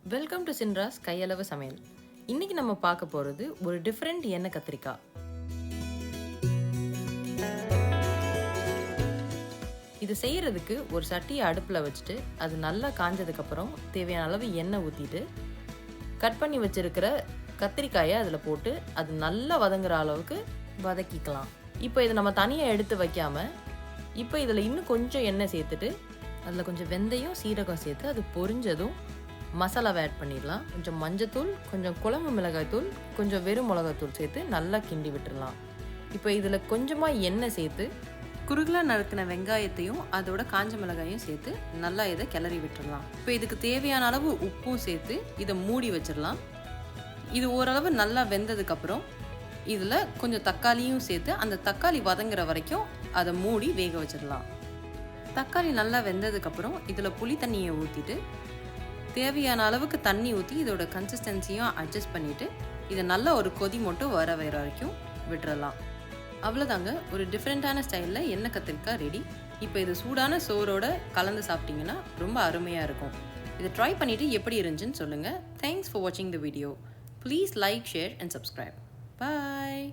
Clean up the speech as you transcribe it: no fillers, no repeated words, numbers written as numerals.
Welcome to Chinras கையளவு சமையல். இன்னைக்கு நம்ம பார்க்க போகிறது ஒரு டிஃப்ரெண்ட் எண்ணெய் கத்திரிக்காய். இது செய்கிறதுக்கு ஒரு சட்டியை அடுப்பில் வச்சுட்டு அது நல்லா காஞ்சதுக்கப்புறம் தேவையான அளவு எண்ணெய் ஊற்றிட்டு கட் பண்ணி வச்சுருக்கிற கத்திரிக்காயை அதில் போட்டு அது நல்லா வதங்குற அளவுக்கு வதக்கிக்கலாம். இப்போ இதை நம்ம தனியாக எடுத்து வைக்காமல் இப்போ இதில் இன்னும் கொஞ்சம் எண்ணெய் சேர்த்துட்டு அதில் கொஞ்சம் வெந்தயம் சீரகம் சேர்த்து அது பொரிஞ்சதும் மசாலாவை ஆட் பண்ணிடலாம். கொஞ்சம் மஞ்சத்தூள், கொஞ்சம் குழம்பு மிளகாய்த்தூள், கொஞ்சம் வெறும் மிளகாய்த்தூள் சேர்த்து நல்லா கிண்டி விட்டுடலாம். இப்போ இதில் கொஞ்சமாக எண்ணெய் சேர்த்து குறுகலாக நறுக்கின வெங்காயத்தையும் அதோட காஞ்ச மிளகாயும் சேர்த்து நல்லா இதை கிளறி விட்டுடலாம். இப்போ இதுக்கு தேவையான அளவு உப்பும் சேர்த்து இதை மூடி வச்சிடலாம். இது ஓரளவு நல்லா வெந்ததுக்கப்புறம் இதில் கொஞ்சம் தக்காளியும் சேர்த்து அந்த தக்காளி வதங்குற வரைக்கும் அதை மூடி வேக வச்சிடலாம். தக்காளி நல்லா வெந்ததுக்கப்புறம் இதில் புளி தண்ணியை ஊற்றிட்டு தேவையான அளவுக்கு தண்ணி ஊற்றி இதோட கன்சிஸ்டன்சியும் அட்ஜஸ்ட் பண்ணிவிட்டு இதை நல்லா ஒரு கொதி மட்டும் வர வரைக்கும் விட்டுறலாம். அவ்வளோதாங்க, ஒரு டிஃப்ரெண்ட்டான ஸ்டைலில் எண்ணெய் கத்திரிக்காய் ரெடி. இப்போ இது சூடான சோறோட கலந்து சாப்பிட்டிங்கன்னா ரொம்ப அருமையாக இருக்கும். இதை ட்ரை பண்ணிவிட்டு எப்படி இருந்துச்சுன்னு சொல்லுங்கள். தேங்க்ஸ் ஃபார் வாட்சிங் the video. Please like, share and subscribe. Bye.